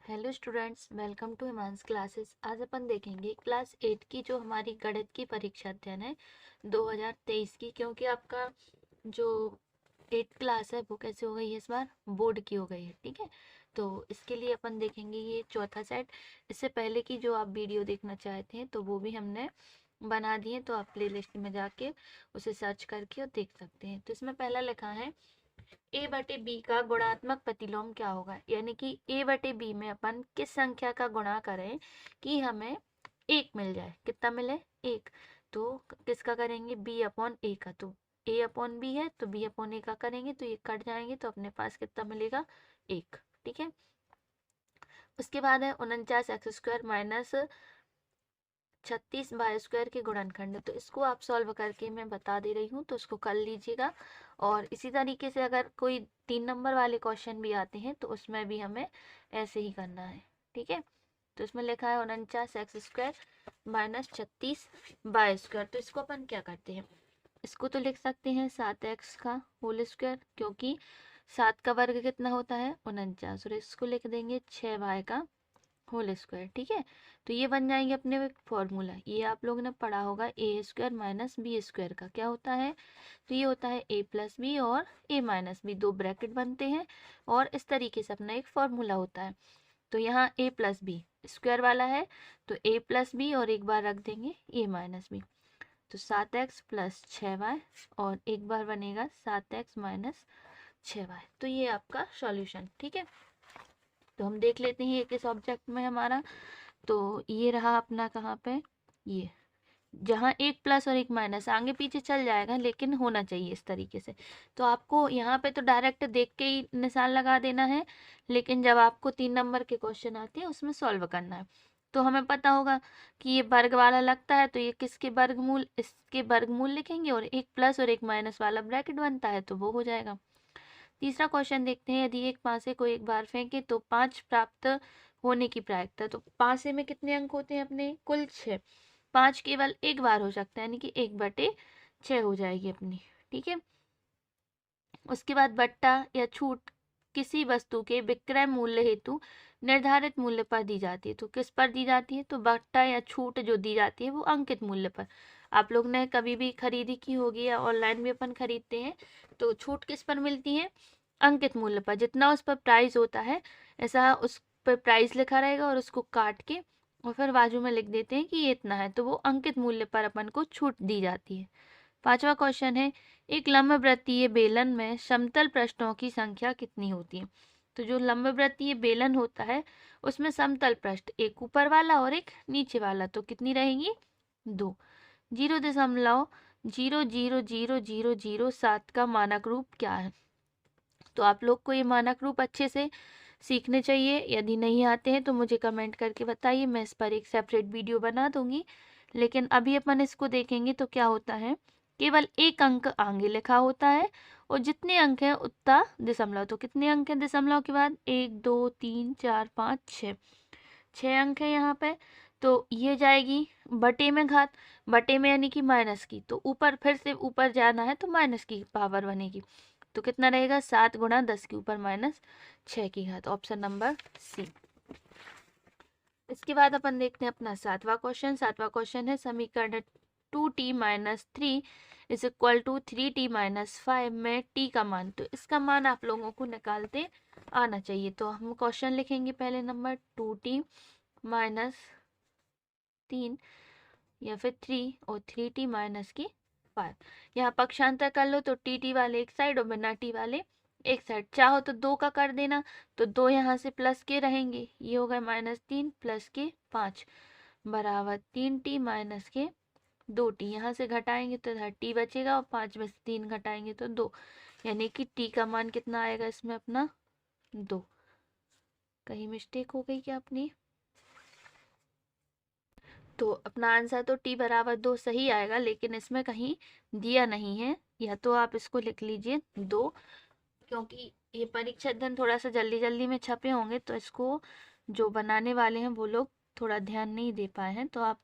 Hello students, welcome to Himans classes. आज अपन देखेंगे क्लास 8 की जो हमारी गणित की परीक्षा अध्ययन है 2023 की, क्योंकि आपका जो 8 क्लास है वो कैसे हो गई है, इस बार बोर्ड की हो गई है। ठीक है, तो इसके लिए अपन देखेंगे ये चौथा सेट। इससे पहले की जो आप वीडियो देखना चाहते हैं तो वो भी हमने बना दिए, तो आप प्ले लिस्ट में जाके उसे सर्च करके और देख सकते हैं। तो इसमें पहला लिखा है ए बटे बी का गुणात्मक प्रतिलोम क्या होगा, यानी कि ए बटे बी में अपन किस संख्या का गुणा करें कि हमें एक मिल जाए। कितना मिले? एक। तो किसका करेंगे? बी अपॉन ए का। तो ए अपॉन बी है तो बी अपॉन ए का करेंगे तो ये कट जाएंगे, तो अपने पास कितना मिलेगा? एक। ठीक है, उसके बाद है 49x² माइनस 36 y² के गुणनखंड। तो इसको आप सॉल्व करके मैं बता दे रही हूँ, तो इसको कर लीजिएगा। और इसी तरीके से अगर कोई 3 नंबर वाले क्वेश्चन भी आते हैं तो उसमें भी हमें ऐसे ही करना है। ठीक है, तो इसमें लिखा है 49x² माइनस 36 y²। तो इसको अपन क्या करते हैं, इसको तो लिख सकते हैं 7x का होल स्क्वायर, क्योंकि 7 का वर्ग कितना होता है? 49। और इसको लिख देंगे 6y का होल स्क्वायर। ठीक है, तो ये बन जाएंगे अपने फॉर्मूला। ये आप लोगों ने पढ़ा होगा a² माइनस b² का क्या होता है। तो ये होता है a प्लस बी और a माइनस बी, दो ब्रैकेट बनते हैं और इस तरीके से अपना एक फॉर्मूला होता है। तो यहाँ a प्लस बी स्क्वायर वाला है तो a प्लस बी और एक बार रख देंगे a माइनस बी। तो 7x प्लस 6y और एक बार बनेगा 7x माइनस 6y। तो ये आपका सॉल्यूशन। ठीक है, तो हम देख लेते हैं ये किस ऑब्जेक्ट में हमारा। तो ये रहा अपना कहाँ पे, ये जहाँ एक प्लस और एक माइनस आगे पीछे चल जाएगा लेकिन होना चाहिए इस तरीके से। तो आपको यहाँ पे तो डायरेक्ट देख के ही निशान लगा देना है, लेकिन जब आपको 3 नंबर के क्वेश्चन आते हैं उसमें सॉल्व करना है तो हमें पता होगा कि ये वर्ग वाला लगता है तो ये किसके वर्गमूल, इसके वर्गमूल लिखेंगे और एक प्लस और एक माइनस वाला ब्रैकेट बनता है तो वो हो जाएगा। तीसरा क्वेश्चन देखते हैं, यदि एक पासे को एक बार फेंके तो 5 प्राप्त होने की प्रायिकता। तो पासे में कितने अंक होते हैं अपने? कुल 6। 5 केवल एक बार हो सकता है, यानी कि 1/6 हो जाएगी अपनी। ठीक है, उसके बाद बट्टा या छूट किसी वस्तु के विक्रय मूल्य हेतु निर्धारित मूल्य पर दी जाती है। तो किस पर दी जाती है? तो बट्टा या छूट जो दी जाती है वो अंकित मूल्य पर। आप लोग ने कभी भी खरीदी की होगी या ऑनलाइन भी अपन खरीदते हैं तो छूट किस पर मिलती है? अंकित मूल्य पर। जितना उस पर प्राइस होता है ऐसा उस पर प्राइस लिखा रहेगा और उसको काट के और फिर बाजू में लिख देते हैं कि ये इतना है, तो वो अंकित मूल्य पर अपन को छूट दी जाती है। पांचवा क्वेश्चन है, एक लंबवृत्तीय बेलन में समतल पृष्ठों की संख्या कितनी होती है। तो जो लंबवृत्तीय बेलन होता है उसमें समतल पृष्ठ एक ऊपर वाला और एक नीचे वाला, तो कितनी रहेंगी? 2। 0.0000007 का मानक रूप क्या है? तो आप लोग को ये मानक रूप अच्छे से सीखने चाहिए। यदि नहीं आते हैं तो मुझे कमेंट करके बताइए, मैं इस पर एक सेपरेट वीडियो बना दूंगी। लेकिन अभी अपन इसको देखेंगे तो क्या होता है, केवल एक अंक आगे लिखा होता है और जितने अंक हैं उतना दशमलव। तो कितने अंक हैं दशमलव के बाद? 1 2 3 4 5 6, 6 अंक है यहाँ पे। तो ये जाएगी बटे में घात, बटे में यानी कि माइनस की, तो ऊपर फिर से ऊपर जाना है तो माइनस की पावर बनेगी। तो कितना रहेगा? 7 गुणा 10 के ऊपर माइनस 6 की घात, ऑप्शन नंबर सी। इसके बाद अपन देखते हैं अपना सातवां क्वेश्चन। सातवां क्वेश्चन है, समीकरण 2t minus 3 is equal to 3t minus 5 में t का मान। तो इसका मान आप लोगों को निकालते आना चाहिए। तो हम क्वेश्चन लिखेंगे पहले नंबर 2t माइनस 3 या फिर 3 और 3t माइनस की 5। यहाँ पक्षांतर कर लो तो टी वाले एक साइड और बिना टी वाले एक साइड। चाहो तो 2 का कर देना, तो 2 यहाँ से प्लस के रहेंगे, ये हो गए -3 प्लस के 5 बराबर 3t माइनस के 2t। यहाँ से घटाएंगे तो इधर t बचेगा और 5 में से 3 घटाएंगे तो 2, यानी कि t का मान कितना आएगा इसमें अपना? 2। कहीं मिस्टेक हो गई क्या अपनी? तो अपना आंसर तो t बराबर 2 सही आएगा, लेकिन इसमें कहीं दिया नहीं है, या तो आप इसको लिख लीजिए 2, क्योंकि ये परीक्षा दिन थोड़ा सा जल्दी जल्दी में छपे होंगे तो इसको जो बनाने वाले हैं वो लोग थोड़ा ध्यान नहीं दे पाए हैं। तो आप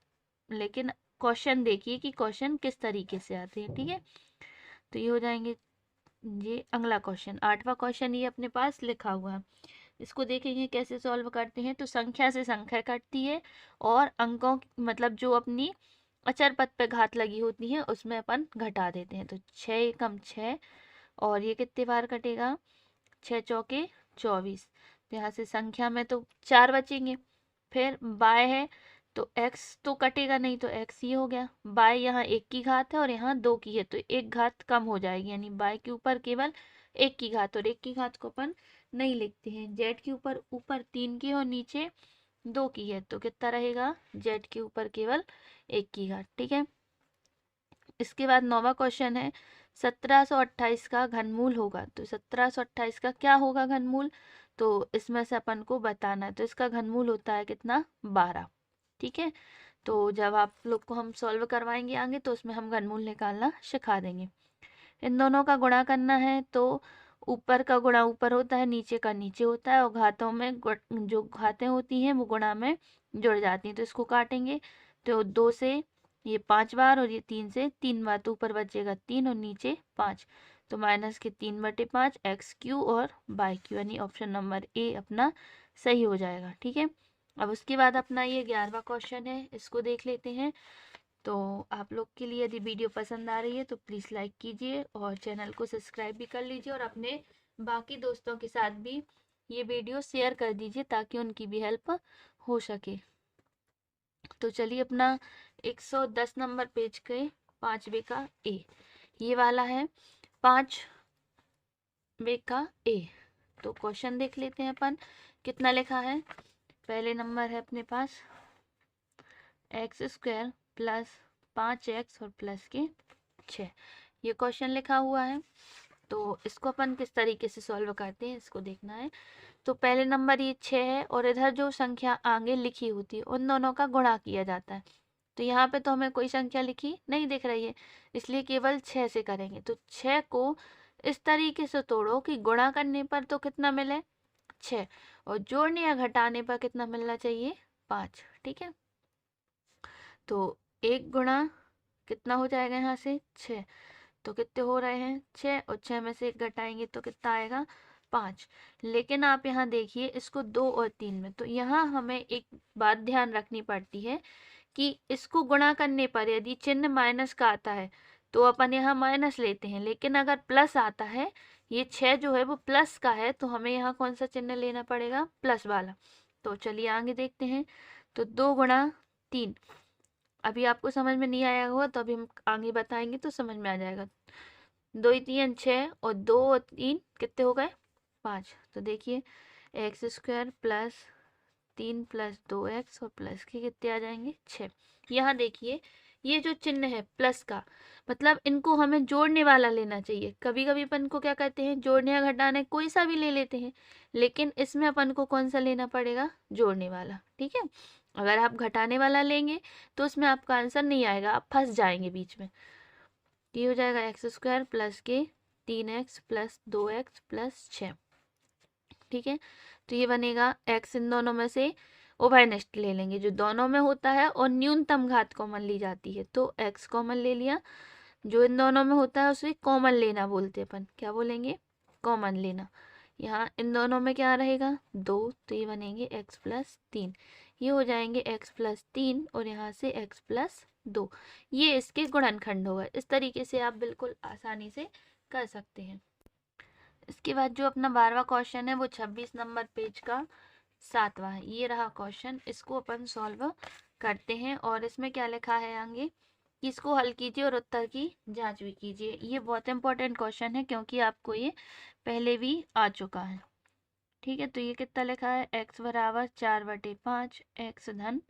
लेकिन क्वेश्चन देखिए कि क्वेश्चन किस तरीके से आते हैं। ठीक है, तो ये हो जाएंगे। ये अगला क्वेश्चन, आठवां क्वेश्चन ये अपने पास लिखा हुआ है। इसको देखेंगे कैसे सॉल्व करते हैं। तो संख्या से संख्या कटती है और अंकों मतलब जो अपनी अचर पद पे घात लगी होती है उसमें अपन घटा देते हैं। तो 6 एकम 6 और ये कितने बार कटेगा, 6 चौके 24। तो यहाँ से संख्या में तो 4 बचेंगे। फिर बाय है तो x तो कटेगा नहीं, तो x ये हो गया। बाय यहाँ 1 की घात है और यहाँ 2 की है, तो एक घात कम हो जाएगी, यानी बाय के ऊपर केवल 1 की घात, और 1 की घात को अपन नहीं लिखते हैं। z के ऊपर ऊपर 3 की और नीचे 2 की है, तो कितना रहेगा, z के ऊपर केवल 1 की घात। ठीक है। इसके बाद 9वां क्वेश्चन है 1728 का घनमूल होगा। तो 1728 का क्या होगा घनमूल, तो इसमें से अपन को बताना है। तो इसका घनमूल होता है कितना, 12। ठीक है। तो जब आप लोग को हम सॉल्व करवाएंगे आगे तो उसमें हम घनमूल निकालना सिखा देंगे। इन दोनों का गुणा करना है, तो ऊपर का गुणा ऊपर होता है, नीचे का नीचे होता है, और घातों में जो घातें होती हैं वो गुणा में जुड़ जाती हैं। तो इसको काटेंगे तो 2 से ये 5 बार और ये 3 से 3 बार, तो ऊपर बचेगा 3 और नीचे 5, तो माइनस के 3/5 एक्स क्यू और बाई क्यू, यानी ऑप्शन नंबर ए अपना सही हो जाएगा। ठीक है। अब उसके बाद अपना ये 11वां क्वेश्चन है, इसको देख लेते हैं। तो आप लोग के लिए यदि वीडियो पसंद आ रही है तो प्लीज़ लाइक कीजिए और चैनल को सब्सक्राइब भी कर लीजिए, और अपने बाकी दोस्तों के साथ भी ये वीडियो शेयर कर दीजिए ताकि उनकी भी हेल्प हो सके। तो चलिए अपना 110 नंबर पेज के 5वें का ए, ये वाला है 5वें का ए। तो क्वेश्चन देख लेते हैं अपन, कितना लिखा है। पहले नंबर है अपने पास x² प्लस 5x और प्लस के 6, ये क्वेश्चन लिखा हुआ है। तो इसको अपन किस तरीके से सॉल्व करते हैं इसको देखना है। तो पहले नंबर ये 6 है और इधर जो संख्या आगे लिखी होती है उन दोनों का गुणा किया जाता है। तो यहाँ पे तो हमें कोई संख्या लिखी नहीं दिख रही है, इसलिए केवल 6 से करेंगे। तो 6 को इस तरीके से तोड़ो कि गुणा करने पर तो कितना मिले, 6, और जोड़ने या घटाने पर कितना मिलना चाहिए, 5। ठीक है। तो 1 गुणा कितना हो जाएगा यहाँ से 6, तो कितने हो रहे हैं 6, और 6 में से 1 घटाएंगे तो कितना आएगा 5। लेकिन आप यहाँ देखिए इसको 2 और 3 में, तो यहाँ हमें एक बात ध्यान रखनी पड़ती है कि इसको गुणा करने पर यदि चिन्ह माइनस का आता है तो अपन यहाँ माइनस लेते हैं, लेकिन अगर प्लस आता है, ये 6 जो है वो प्लस का है, तो हमें यहाँ कौन सा चिन्ह लेना पड़ेगा, प्लस वाला। तो चलिए आगे देखते हैं। तो 2 गुणा 3, अभी आपको समझ में नहीं आया होगा तो अभी हम आगे बताएंगे तो समझ में आ जाएगा। 2 3 6 और 2 और 3 कितने हो गए, 5। तो देखिए x² प्लस 3 प्लस 2x और प्लस के कितने आ जाएंगे 6। यहाँ देखिए ये जो चिन्ह है प्लस का, मतलब इनको हमें जोड़ने वाला लेना चाहिए। कभी कभी अपन को क्या कहते हैं, जोड़ने या घटाने कोई सा भी ले लेते हैं, लेकिन इसमें अपन को कौन सा लेना पड़ेगा, जोड़ने वाला। ठीक है। अगर आप घटाने वाला लेंगे तो उसमें आपका आंसर नहीं आएगा, आप फंस जाएंगे बीच में। ये हो जाएगा x² प्लस के 3x प्लस 2x प्लस 6। ठीक है। तो ये बनेगा x, इन दोनों में से उभयनिष्ठ ले लेंगे जो दोनों में होता है, और न्यूनतम घात कॉमन ली जाती है, तो x कॉमन ले लिया। जो इन दोनों में होता है उसे कॉमन लेना बोलते हैं अपन, क्या बोलेंगे, कॉमन लेना। यहाँ इन दोनों में क्या रहेगा 2, तो ये बनेंगे x प्लस 3, ये हो जाएंगे x प्लस 3 और यहाँ से x प्लस 2, ये इसके गुणनखंड होगा। इस तरीके से आप बिल्कुल आसानी से कर सकते हैं। इसके बाद जो अपना 12वां क्वेश्चन है वो 26 नंबर पेज का 7वां है, ये रहा क्वेश्चन। इसको अपन सॉल्व करते हैं और इसमें क्या लिखा है आगे, इसको हल कीजिए और उत्तर की जांच भी कीजिए। ये बहुत इंपॉर्टेंट क्वेश्चन है क्योंकि आपको ये पहले भी आ चुका है। ठीक है। तो ये कितना लिखा है, x बराबर 4/5 x धन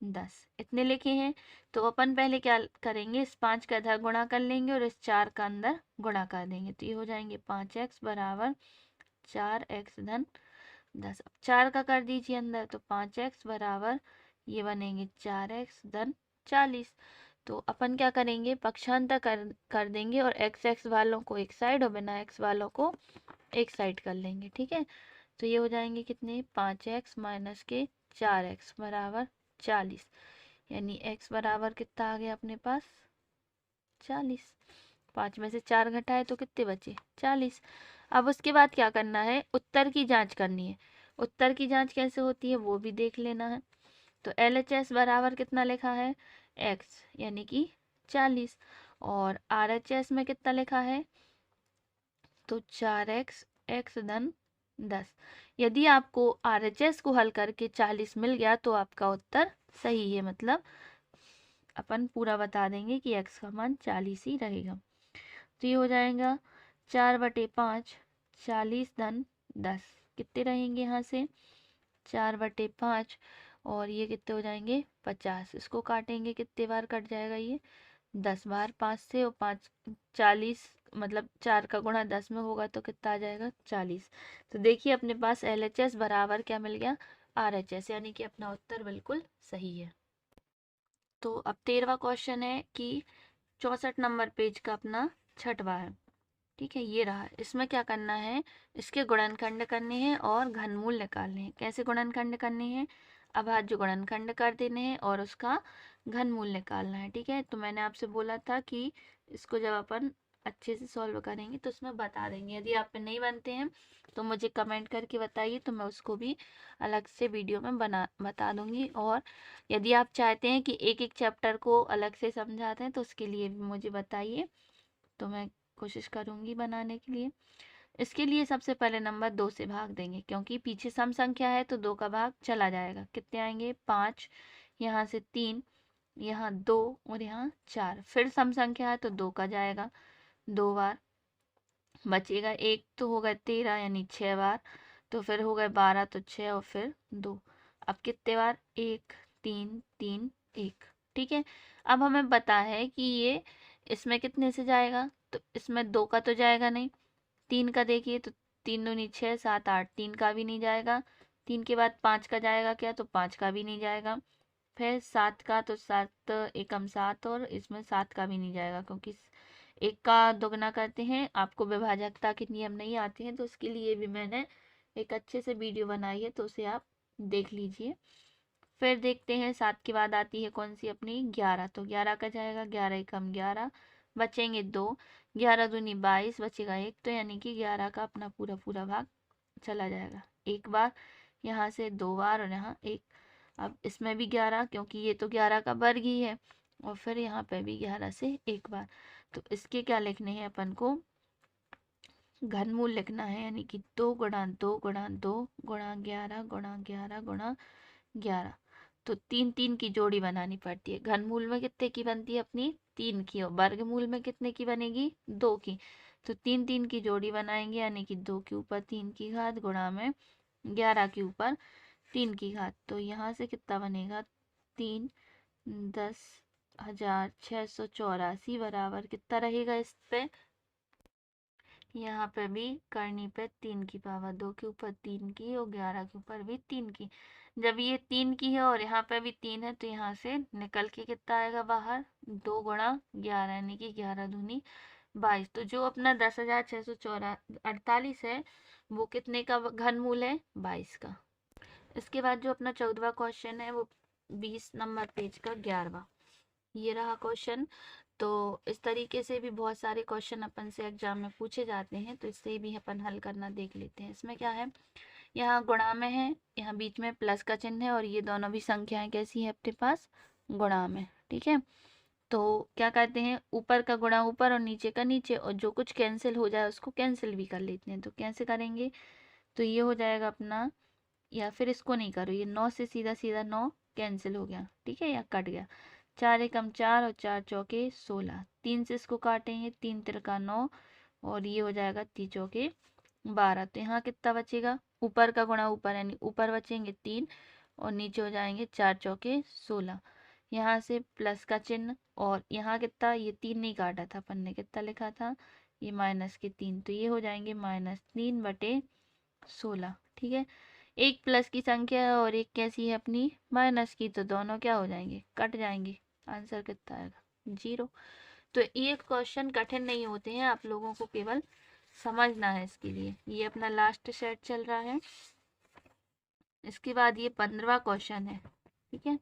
10, इतने लिखे हैं। तो अपन पहले क्या करेंगे, इस 5 का इधर गुणा कर लेंगे और इस 4 का अंदर गुणा कर देंगे, तो ये हो जाएंगे 5x बराबर 4x धन 10। अब 4 का कर दीजिए अंदर, तो 5x बराबर ये बनेंगे 4x धन 40। तो अपन क्या करेंगे, पक्षांतर कर देंगे और x वालों को एक साइड और बिना x वालों को एक साइड कर लेंगे। ठीक है। तो ये हो जाएंगे कितने, 5x माइनस के 4x बराबर 40, यानी x बराबर कितना आ गया अपने पास 40। 5 में से 4 घटाए तो कितने बचे 40। अब उसके बाद क्या करना है, उत्तर की जांच करनी है। उत्तर की जांच कैसे होती है वो भी देख लेना है। तो LHS बराबर कितना लिखा है, x यानी कि 40, और RHS में कितना लिखा है, तो 4x x धन 10। यदि आपको RHS को हल करके 40 मिल गया तो आपका उत्तर सही है, मतलब अपन पूरा बता देंगे कि x का मान 40 ही रहेगा। तो ये हो जाएगा 4/5, 40 धन 10, कितने रहेंगे यहाँ से 4/5, और ये कितने हो जाएंगे 50। इसको काटेंगे, कितने बार कट जाएगा ये 10 बार 5 से, और 5 40, मतलब 4 का गुणा 10 में होगा तो कितना आ जाएगा 40। तो देखिए अपने पास LHS बराबर क्या मिल गया, RHS, यानी कि अपना उत्तर बिल्कुल सही है। तो अब 13वां क्वेश्चन है कि 64 नंबर पेज का अपना छठवां है, ठीक है, ये रहा। इसमें क्या करना है, इसके गुणनखंड करने हैं और घनमूल निकालने हैं। कैसे गुणनखंड करने हैं, अभाज्य गुणनखंड कर देने हैं और उसका घनमूल निकालना है, ठीक है। तो मैंने आपसे बोला था कि इसको जब अपन अच्छे से सॉल्व करेंगे तो उसमें बता देंगे। यदि आप पे नहीं बनते हैं तो मुझे कमेंट करके बताइए, तो मैं उसको भी अलग से वीडियो में बता दूंगी। और यदि आप चाहते हैं कि एक एक चैप्टर को अलग से समझाते हैं तो उसके लिए भी मुझे बताइए, तो मैं कोशिश करूंगी बनाने के लिए। इसके लिए सबसे पहले नंबर 2 से भाग देंगे, क्योंकि पीछे सम संख्या है तो 2 का भाग चला जाएगा। कितने आएंगे 5, यहाँ से 3, यहाँ 2 और यहाँ 4। फिर सम संख्या है तो 2 का जाएगा 2 बार, बचेगा 1, तो हो गए 13 यानी 6 बार, तो फिर हो गए 12, तो 6 और फिर 2। अब कितने बार 1 3 3 1, ठीक है। अब हमें पता है कि ये इसमें कितने से जाएगा, तो इसमें 2 का तो जाएगा नहीं। 3 का देखिए तो 3 दूनी 6 7 8, 3 का भी नहीं जाएगा। 3 के बाद 5 का जाएगा क्या, तो 5 का भी नहीं जाएगा। फिर 7 का, तो 7 एकम 7, और इसमें 7 का भी नहीं जाएगा, क्योंकि एक का दुगना करते हैं। आपको विभाजकता के नियम नहीं आते हैं तो उसके लिए भी मैंने एक अच्छे से वीडियो बनाई है, तो उसे आप देख लीजिए। फिर देखते हैं 7 के बाद आती है कौन सी अपनी 11, तो 11 का जाएगा 11 एकम 11, बचेंगे 2, 11 दूनी 22, बचेगा 1, तो यानी कि 11 का अपना पूरा पूरा भाग चला जाएगा एक बार, यहाँ से 2 बार और यहाँ 1। अब इसमें भी 11, क्योंकि ये तो 11 का वर्ग ही है, और फिर यहाँ पे भी 11 से एक बार। तो इसके क्या लिखने हैं अपन को, घनमूल लिखना है, यानी कि 2 गुणा 2 गुणा 2 गुणा 11 गुणा 11 गुणा 11। तो 3 3 की जोड़ी बनानी पड़ती है। घनमूल में कितने की बनती है अपनी 3 की, और वर्गमूल में कितने की बनेगी 2 की। तो 3 3 की जोड़ी बनाएंगे, यानी कि 2 के ऊपर 3 की घात गुणा में 11 के ऊपर 3 की घात। तो यहाँ से कितना बनेगा 3 10,684 बराबर कितना रहेगा इस पे, यहाँ पे भी करनी पे 3 की पावर 2 के ऊपर 3 की और 11 के ऊपर भी 3 की। जब ये 3 की है और यहाँ पे भी 3 है तो यहाँ से निकल के कितना आएगा बाहर 2 गुणा 11, यानी कि 11 दूनी 22। तो जो अपना 10,648 है वो कितने का घनमूल है 22 का। इसके बाद जो अपना 14वां क्वेश्चन है वो 20 नंबर पेज का 11वां, ये रहा क्वेश्चन। तो इस तरीके से भी बहुत सारे क्वेश्चन अपन से एग्जाम में पूछे जाते हैं, तो इससे भी अपन हल करना देख लेते हैं। इसमें क्या है, यहाँ गुणा में है, यहाँ बीच में प्लस का चिन्ह है, और ये दोनों भी संख्याएं कैसी है अपने पास गुणा में, ठीक है। तो क्या करते हैं, ऊपर का गुणा ऊपर और नीचे का नीचे, और जो कुछ कैंसिल हो जाए उसको कैंसिल भी कर लेते हैं। तो कैसे करेंगे, तो ये हो जाएगा अपना, या फिर इसको नहीं करो, ये 9 से सीधा सीधा 9 कैंसिल हो गया, ठीक है, या कट गया। 4 एकम 4 और 4 चौके 16, 3 से इसको काटेंगे, 3 तिरका 9, और ये हो जाएगा 3 चौके 12। तो यहाँ कितना बचेगा, ऊपर का गुणा ऊपर, यानी ऊपर बचेंगे 3 और नीचे हो जाएंगे 4 चौके 16। यहाँ से प्लस का चिन्ह, और यहाँ कितना, ये 3 नहीं काटा था अपन ने, कितना लिखा था ये माइनस के 3, तो ये हो जाएंगे -3/16, ठीक है। एक प्लस की संख्या है और एक कैसी है अपनी माइनस की, तो दोनों क्या हो जाएंगे कट जाएंगे, आंसर कितना आएगा 0। तो ये क्वेश्चन कठिन नहीं होते हैं, आप लोगों को केवल समझना है इसके लिए। ये अपना लास्ट सेट चल रहा है। इसके बाद ये 15वां क्वेश्चन है, ठीक है।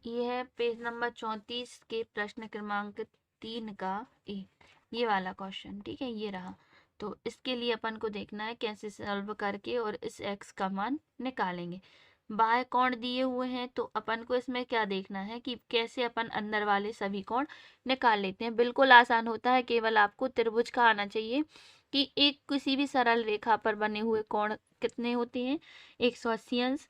ये है पेज नंबर 34 के प्रश्न क्रमांक 3 का ए, ये वाला क्वेश्चन, ठीक है, ये रहा। तो इसके लिए अपन को देखना है कैसे सॉल्व करके और इस x का मान निकालेंगे। बाह्य कोण दिए हुए हैं तो अपन को इसमें क्या देखना है कि कैसे अपन अंदर वाले सभी कोण निकाल लेते हैं। बिल्कुल आसान होता है, केवल आपको त्रिभुज का आना चाहिए कि एक किसी भी सरल रेखा पर बने हुए कोण कितने होते हैं, 180 अंश।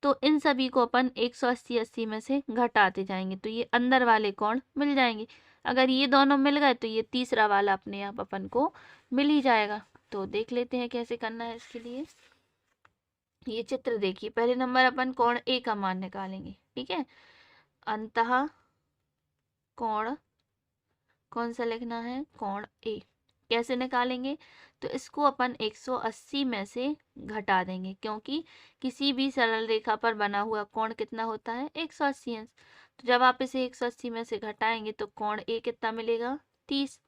तो इन सभी को अपन 180 में से घटाते जाएंगे तो ये अंदर वाले कोण मिल जाएंगे। अगर ये दोनों मिल गए तो ये तीसरा वाला अपने आप अपन को मिल ही जाएगा। तो देख लेते हैं कैसे करना है इसके लिए। ये चित्र देखिए, पहले नंबर अपन कोण ए का मान निकालेंगे, ठीक है। अंतः कोण कौन सा लिखना है, कोण ए। कैसे निकालेंगे, तो इसको अपन 180 में से घटा देंगे, क्योंकि किसी भी सरल रेखा पर बना हुआ कोण कितना होता है, 180 अंश। तो जब आप इसे 180 में से घटाएंगे तो कोण ए कितना मिलेगा, 30।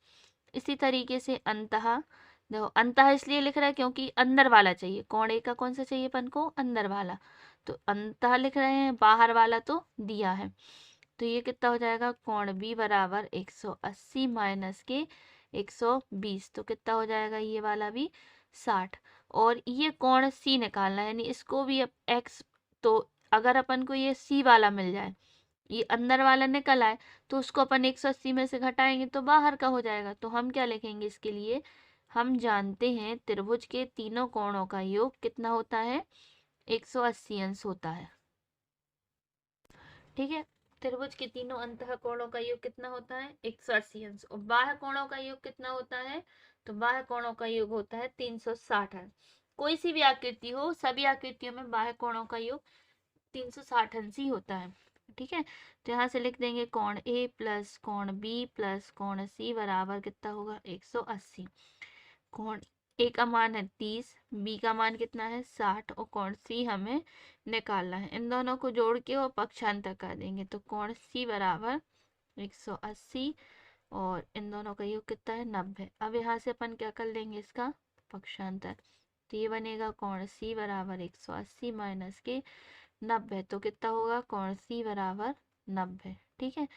इसी तरीके से अंतः, देखो अंतः इसलिए लिख रहा है क्योंकि अंदर वाला चाहिए, कोण ए का कौन सा चाहिए अपन को, अंदर वाला। तो अंतः लिख रहे हैं, बाहर वाला तो दिया है। तो ये कितना हो जाएगा, कोण बी बराबर 180 माइनस के 120, तो कितना हो जाएगा ये वाला भी 60। और ये कोण सी निकालना है, यानी इसको भी अब एक्स, तो अगर अपन को ये सी वाला मिल जाए, ये अंदर वाला निकल आए, तो उसको अपन 180 में से घटाएंगे तो बाहर का हो जाएगा। तो हम क्या लिखेंगे इसके लिए, हम जानते हैं त्रिभुज के तीनों कोणों का योग कितना होता है, 180 अंश होता है, ठीक है। त्रिभुज के तीनों अंतः कोणों का योग कितना होता है, 180 अंश। और बाह्य कोणों का योग कितना होता है, तो बाह्य कोणों का योग होता है 360 अंश। कोई सी भी आकृति हो, सभी आकृतियों में बाह्य कोणों का योग 360 अंश ही होता है, ठीक है। तो यहाँ से लिख देंगे कोण ए प्लस कोण बी प्लस कोण सी बराबर कितना होगा, 180। कोण ए का मान है 30, बी का मान कितना है 60, और कोण सी हमें निकालना है। इन दोनों को जोड़ के और पक्षांतर कर देंगे तो कोण सी बराबर 180 और इन दोनों का योग कितना है 90। अब यहाँ से अपन क्या कर लेंगे, इसका पक्षांतर। तो ये बनेगा कोण सी बराबर 180 माइनस के 90, तो कितना होगा, कोण सी बराबर 90, ठीक है।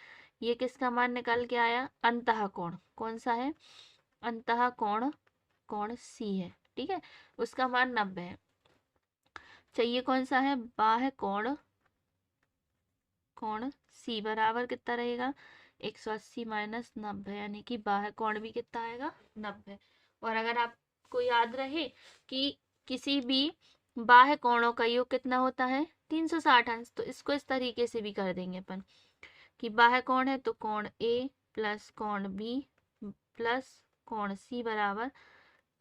ये किसका मान निकल के आया, अंतः कोण कौन सा है, अंतः कोण कोण सी है, ठीक है, उसका मान 90 है। चाहिए कौन सा है, बाह्य कोण कोण सी बराबर कितना रहेगा, 180 माइनस 90, यानी कि बाह्य कोण भी कितना आएगा, 90। और अगर आपको याद रहे कि किसी भी बाह्य कोणों का योग कितना होता है, 360 अंश, तो इसको इस तरीके से भी कर देंगे अपन कि बाह्य कोण है तो कोण ए प्लस कोण बी प्लस कोण सी बराबर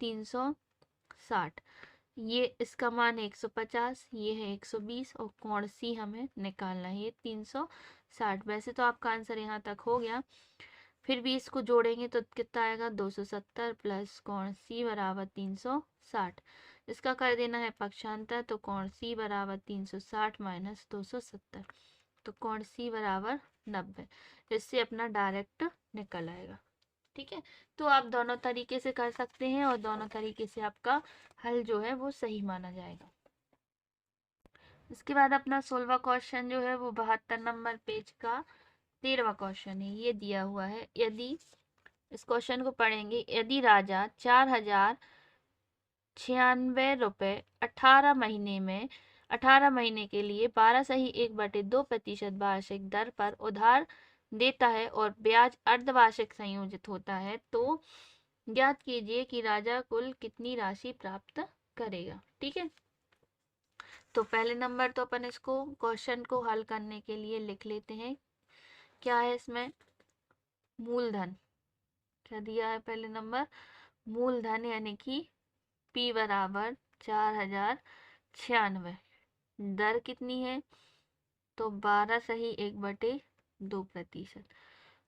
360। ये इसका मान है 150, ये है 120 और कोण सी हमें निकालना है, ये 360। वैसे तो आपका आंसर यहाँ तक हो गया, फिर भी इसको जोड़ेंगे तो कितना आएगा, 270 प्लस कोण सी बराबर 360। इसका कर देना है पक्षांतर, तो कोण सी बराबर 360 माइनस 270, तो कोण सी बराबर 90। इससे अपना डायरेक्ट निकल आएगा, ठीक है। तो आप दोनों तरीके से कर सकते हैं और दोनों तरीके से आपका हल जो है वो सही माना जाएगा। इसके बाद अपना 16वां क्वेश्चन जो है वो 72 नंबर पेज का 13वां क्वेश्चन है। ये दिया हुआ है, यदि इस क्वेश्चन को पढ़ेंगे, यदि राजा 4096 रुपये 18 महीने के लिए 12.1/2% वार्षिक दर पर उधार देता है और ब्याज अर्धवार्षिक संयोजित होता है, तो ज्ञात कीजिए कि राजा कुल कितनी राशि प्राप्त करेगा, ठीक है। तो पहले नंबर तो अपन इसको क्वेश्चन को हल करने के लिए लिख लेते हैं। क्या है इसमें, मूलधन क्या दिया है, पहले नंबर मूलधन, यानी कि P बराबर 4096। दर कितनी है, तो 12.1/2%।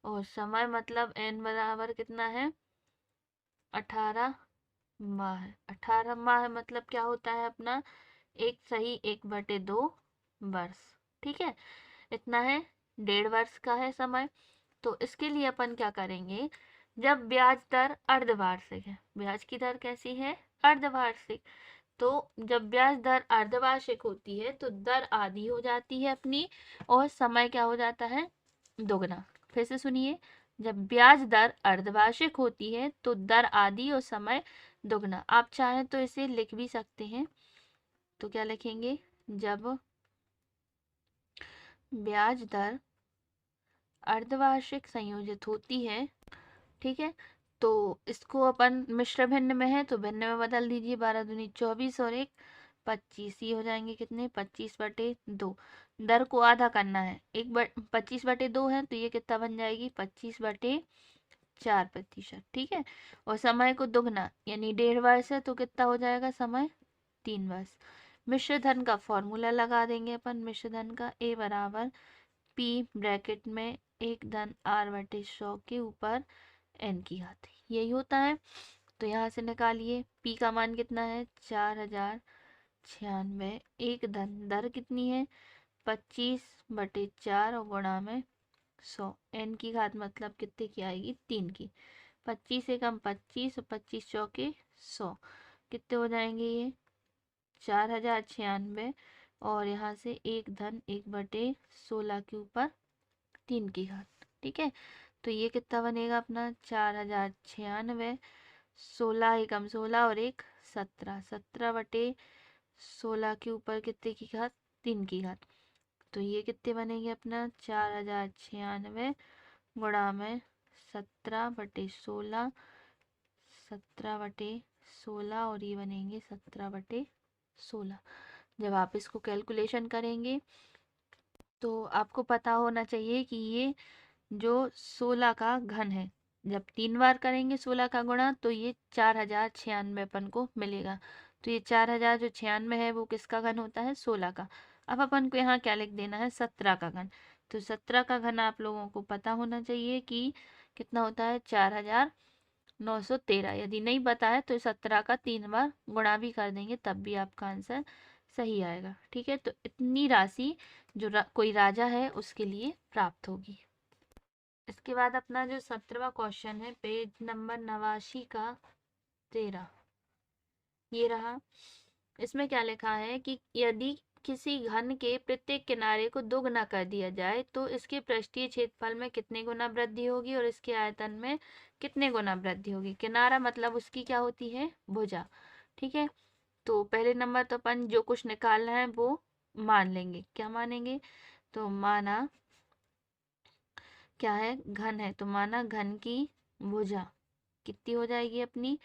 और समय मतलब n बराबर कितना है, 18 माह। 18 माह मतलब क्या होता है अपना, 1/2 वर्ष, ठीक है। इतना है, 1.5 वर्ष का है समय। तो इसके लिए अपन क्या करेंगे, जब ब्याज दर अर्धवार्षिक है, ब्याज की दर कैसी है, अर्धवार्षिक, तो जब ब्याज दर अर्धवार्षिक होती है तो दर आधी हो जाती है अपनी और समय क्या हो जाता है, दोगुना। फिर से सुनिए, जब ब्याज दर अर्धवार्षिक होती है तो दर आधी और समय दुगना। आप चाहें तो इसे लिख भी सकते हैं, तो क्या लिखेंगे, जब ब्याज दर अर्धवार्षिक संयोजित होती है, ठीक है, तो इसको अपन मिश्र भिन्न में है तो भिन्न में बदल दीजिए, 12 दूनी 24 और 1 25, ये हो जाएंगे कितने, 25/2। दर को आधा करना है, 25/2 है तो ये कितना बन जाएगी, 25/4%, ठीक है। और समय को दुगना यानी 1.5 वर्ष है तो कितना हो जाएगा समय, 3 वर्ष। मिश्र धन का फॉर्मूला लगा देंगे अपन, मिश्र धन का A बराबर P ब्रैकेट में 1 धन R/100 के ऊपर n की घात, यही होता है। तो यहाँ से निकालिए, P का मान कितना है, 4096। एक धन दर कितनी है, 25/4 और गुणा में 100, n की घात मतलब कितने की आएगी, 3 की। 25 से कम 25 और 25 चौके 100, कितने हो जाएंगे ये, 4096। और यहाँ से 1 धन 1/16 के ऊपर 3 की घात, ठीक है। तो ये कितना बनेगा अपना, 4096, 16 एकम 16 और 1 17, 17/16 के ऊपर कितने की घात, 3 की घात। तो ये कितने बनेंगे अपना, 4096 गुणा में 17/16, 17/16 और ये बनेंगे 17/16। जब आप इसको कैलकुलेशन करेंगे तो आपको पता होना चाहिए कि ये जो 16 का घन है, जब 3 बार करेंगे 16 का गुणा तो ये 4096 अपन को मिलेगा। तो ये 4096 है वो किसका घन होता है, 16 का। अब अपन को यहाँ क्या लिख देना है, 17 का घन। तो 17 का घन आप लोगों को पता होना चाहिए कि कितना होता है, 4913। यदि नहीं पता है तो 17 का 3 बार गुणा भी कर देंगे तब भी आपका आंसर सही आएगा, ठीक है। तो इतनी राशि जो कोई राजा है उसके लिए प्राप्त होगी। इसके बाद अपना जो 17वां क्वेश्चन है, पेज नंबर 89 का 13, ये रहा। इसमें क्या लिखा है कि यदि किसी घन के प्रत्येक किनारे को 2 गुना कर दिया जाए तो इसके पृष्ठीय क्षेत्रफल में कितने गुना वृद्धि होगी और इसके आयतन में कितने गुना वृद्धि होगी। किनारा मतलब उसकी क्या होती है, भुजा, ठीक है। तो पहले नंबर तो अपन जो कुछ निकालना है वो मान लेंगे, क्या मानेंगे, तो माना क्या है, घन है, तो माना घन की भुजा कितनी हो जाएगी अपनी,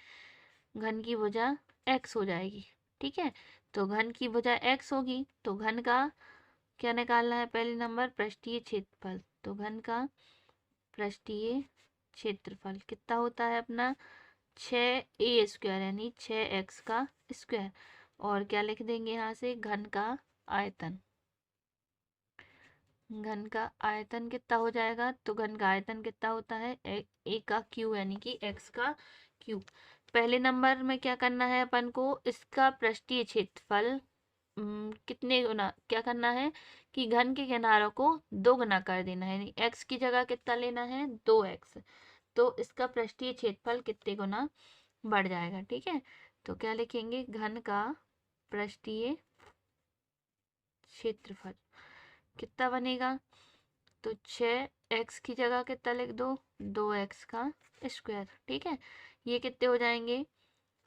घन की भुजा x हो जाएगी, ठीक है। तो घन की भुजा x होगी तो घन का क्या निकालना है, पहले नंबर पृष्ठीय क्षेत्रफल। तो घन का पृष्ठीय क्षेत्रफल कितना होता है अपना, 6a² यानी 6x का स्क्वायर। और क्या लिख देंगे यहाँ से, घन का आयतन, घन का आयतन कितना हो जाएगा, तो घन का आयतन कितना होता है, ए का क्यू यानी कि x का क्यूब। पहले नंबर में क्या करना है अपन को, इसका पृष्ठीय क्षेत्रफल कितने गुना क्या करना है कि घन के किनारों को 2 गुना कर देना है, यानी x की जगह कितना लेना है, 2x। तो इसका पृष्ठीय क्षेत्रफल कितने गुना बढ़ जाएगा, ठीक है। तो क्या लिखेंगे, घन का पृष्ठीय क्षेत्रफल कितना बनेगा, तो 6x की जगह कितना लिख दो, 2x का स्क्वायर, ठीक है। ये कितने हो जाएंगे,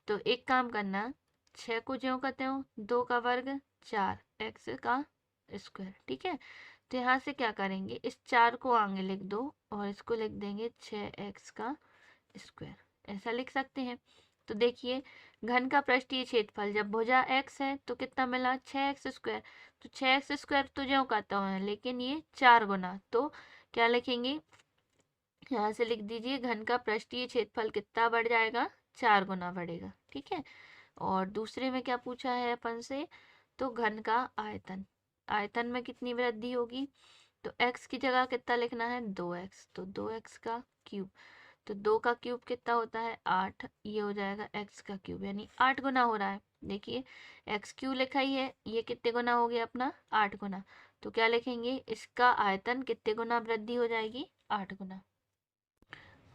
तो एक काम करना, 6 को ज्यों का त्यों, 2 का वर्ग 4x का स्क्वायर, ठीक है। तो यहाँ से क्या करेंगे, इस 4 को आगे लिख दो और इसको लिख देंगे 6x का स्क्वायर, ऐसा लिख सकते हैं। तो देखिए, घन का पृष्ठीय क्षेत्रफल जब भुजा x है तो कितना मिला, 6x²। तो 6x² तो ज्यों का त्यों है, लेकिन ये 4 गुना, तो क्या लिखेंगे, यहाँ से लिख दीजिए घन का पृष्ठीय क्षेत्रफल कितना बढ़ जाएगा, 4 गुना बढ़ेगा, ठीक है। और दूसरे में क्या पूछा है अपन से, तो घन का आयतन, आयतन में कितनी वृद्धि होगी, तो x की जगह कितना लिखना है, 2x, तो 2x का क्यूब। तो 2 का क्यूब कितना होता है, 8, ये हो जाएगा x का क्यूब, यानी 8 गुना हो रहा है। देखिए x क्यू लिखा ही है, ये कितने गुना हो गया अपना, 8 गुना। तो क्या लिखेंगे, इसका आयतन कितने गुना वृद्धि हो जाएगी, 8 गुना।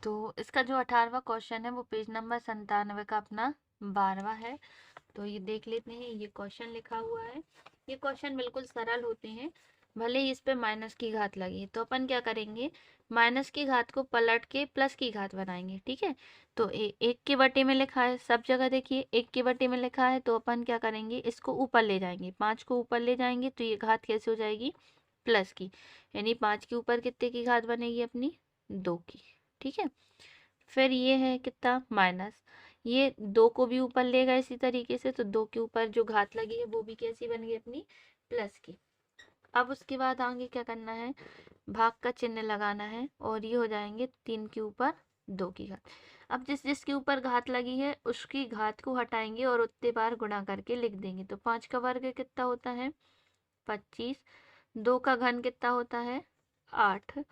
तो इसका जो 18वां क्वेश्चन है वो पेज नंबर 97 का अपना 12वां है। तो ये देख लेते हैं, ये क्वेश्चन लिखा हुआ है। ये क्वेश्चन बिल्कुल सरल होते हैं, भले ही इस पे माइनस की घात लगी है, तो अपन क्या करेंगे, माइनस की घात को पलट के प्लस की घात बनाएंगे। ठीक है, तो एक के बटे में लिखा है, सब जगह देखिए एक के बटे में लिखा है, तो अपन क्या करेंगे, इसको ऊपर ले जाएंगे, 5 को ऊपर ले जाएंगे तो ये घात कैसे हो जाएगी, प्लस की, यानी 5 के ऊपर कितने की घात बनेगी अपनी, 2 की। ठीक है, फिर ये है कितना, माइनस, ये 2 को भी ऊपर लेगा इसी तरीके से, तो 2 के ऊपर जो घात लगी है वो भी कैसी बन गई अपनी, प्लस की। अब उसके बाद आगे क्या करना है, भाग का चिन्ह लगाना है, और ये हो जाएंगे 3 के ऊपर 2 की घात। अब जिस जिसके ऊपर घात लगी है उसकी घात को हटाएंगे और उतने बार गुणा करके लिख देंगे। तो 5 का वर्ग कितना होता है, 25, 2 का घन कितना होता है, 8,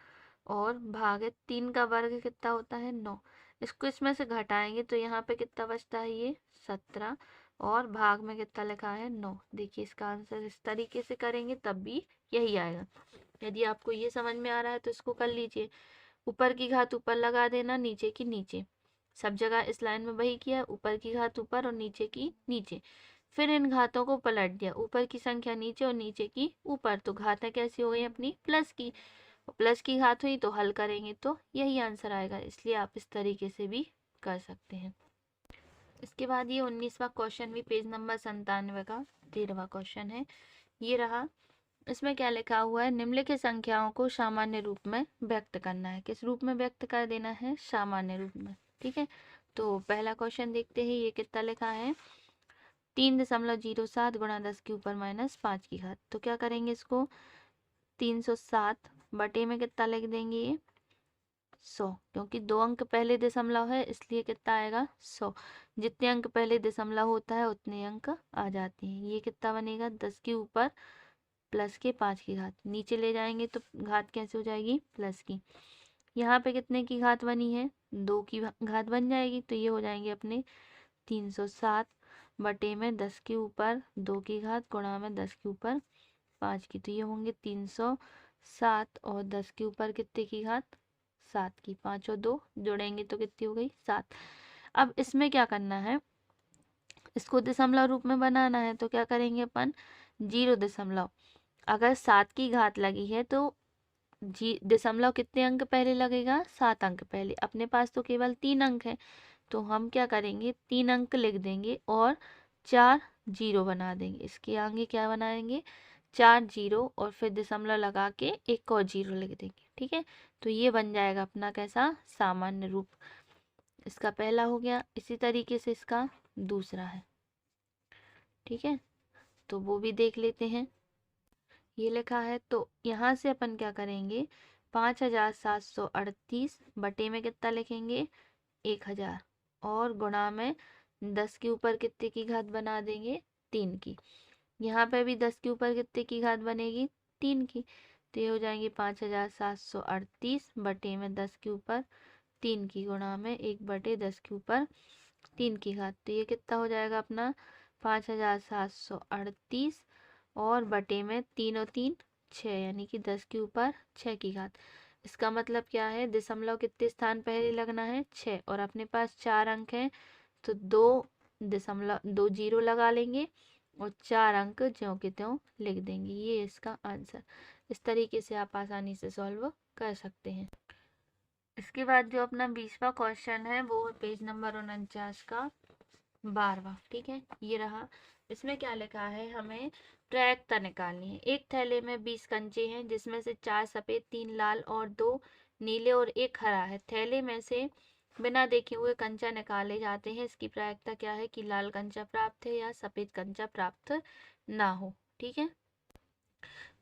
और भागे 3 का वर्ग कितना होता है, 9। इसको इसमें से घटाएंगे तो यहाँ पे कितना बचता है, ये 17, और भाग में कितना लिखा है, 9। देखिए इसका आंसर इस तरीके से करेंगे तब भी यही आएगा। यदि आपको ये समझ में आ रहा है तो इसको कर लीजिए, ऊपर की घात ऊपर लगा देना, नीचे की नीचे, सब जगह इस लाइन में वही किया, ऊपर की घात ऊपर और नीचे की नीचे। फिर इन घातों को पलट दिया, ऊपर की संख्या नीचे और नीचे की ऊपर, तो घातें कैसी हो गई अपनी, प्लस की। प्लस की घात हुई तो हल करेंगे तो यही आंसर आएगा, इसलिए आप इस तरीके से भी कर सकते हैं। इसके बाद ये 19वां क्वेश्चन भी पेज नंबर 97 का 13वां क्वेश्चन है, ये रहा। इसमें क्या लिखा हुआ है, निम्नलिखित संख्याओं को सामान्य रूप में व्यक्त करना है। किस रूप में व्यक्त कर देना है, सामान्य रूप में। ठीक है, तो पहला क्वेश्चन देखते हैं, ये कितना लिखा है, 3.07 गुणा 10 के ऊपर माइनस 5 की घात। तो क्या करेंगे, इसको 307 बटे में कितना लिख देंगे, ये 100, क्योंकि 2 अंक पहले दशमलव है इसलिए कितना आएगा, 100। जितने अंक पहले दशमलव होता है उतने अंक आ जाते हैं। ये कितना बनेगा, 10 के ऊपर प्लस के 5 की घात, नीचे ले जाएंगे तो घात कैसे हो जाएगी, प्लस की। यहाँ पे कितने की घात बनी है, 2 की घात बन जाएगी, तो ये हो जाएंगे अपने 307 बटे में 10 के ऊपर 2 की घात गुणा में 10 के ऊपर 5 की। तो ये होंगे 307, और 10 के ऊपर कितने की घात, 7 की। 5 और 2 जोड़ेंगे तो कितनी हो गई, 7। अब इसमें क्या करना है, इसको दशमलव रूप में बनाना है, तो क्या करेंगे अपन, 0 अगर 7 की घात लगी है तो जी दशमलव कितने अंक पहले लगेगा, 7 अंक पहले। अपने पास तो केवल 3 अंक है, तो हम क्या करेंगे, 3 अंक लिख देंगे और 4 जीरो बना देंगे। इसके आगे क्या बनाएंगे, 4 जीरो, और फिर दशमलव लगा के एक और जीरो लिख देंगे। ठीक है, तो ये बन जाएगा अपना कैसा, सामान्य रूप। इसका पहला हो गया, इसी तरीके से इसका दूसरा है। ठीक है, तो वो भी देख लेते हैं। ये लिखा है, तो यहाँ से अपन क्या करेंगे, 5738 बटे में कितना लिखेंगे, 1000, और गुणा में 10 के ऊपर कितने की घात बना देंगे, 3 की। यहाँ पे भी 10 के ऊपर कितने की घात बनेगी, 3 की। तो ये हो जाएंगे 5738 बटे में 10 के ऊपर 3 की गुणा में 1/10 के ऊपर 3 की घात। तो ये कितना हो जाएगा अपना, 5738, और बटे में 3 और 3 6, यानी कि 10 के ऊपर 6 की घात। इसका मतलब क्या है, दशमलव कितने स्थान पहले लगना है, 6, और अपने पास 4 अंक हैं, तो 2 जीरो लगा लेंगे और 4 अंक ज्यों के त्यों लिख देंगे। ये इसका आंसर। इस तरीके से आप आसानी से सॉल्व कर सकते हैं। इसके बाद जो अपना 20वां क्वेश्चन है वो पेज नंबर 49 का 12वां। ठीक है, ये रहा। इसमें क्या लिखा है, हमें प्रायिकता निकालनी है। एक थैले में 20 कंचे हैं, जिसमें से 4 सफेद, 3 लाल और 2 नीले और 1 हरा है। थैले में से बिना देखे हुए कंचा निकाले जाते हैं। इसकी प्रायिकता क्या है कि लाल कंचा प्राप्त है या सफेद कंचा प्राप्त ना हो। ठीक है,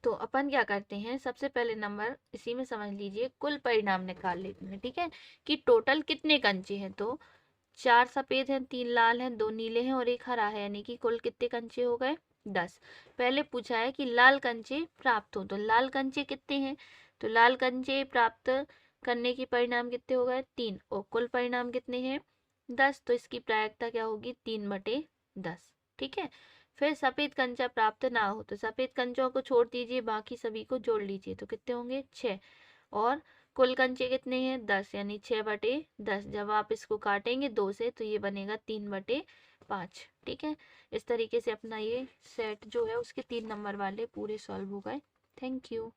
तो अपन क्या करते हैं, सबसे पहले नंबर इसी में समझ लीजिए, कुल परिणाम निकाल लेते हैं। ठीक है, कि टोटल कितने कंचे हैं, तो 4 सफेद हैं, 3 लाल हैं, 2 नीले हैं और 1 हरा है, यानी कि कुल कितने कंचे हो गए, 10। पहले पूछा है कि लाल कंचे प्राप्त हो, तो लाल कंचे कितने हैं, तो लाल कंचे प्राप्त करने के परिणाम कितने हो गए, 3, और कुल परिणाम कितने हैं, 10। तो इसकी प्रायिकता क्या होगी, 3/10। ठीक है, फिर सफेद कंचा प्राप्त ना हो, तो सफेद कंचों को छोड़ दीजिए, बाकी सभी को जोड़ लीजिए, तो कितने होंगे, 6, और कुल कंचे कितने हैं, 10, यानी 6/10। जब आप इसको काटेंगे 2 से तो ये बनेगा 3/5। ठीक है, इस तरीके से अपना ये सेट जो है उसके 3 नंबर वाले पूरे सॉल्व हो गए। Thank you.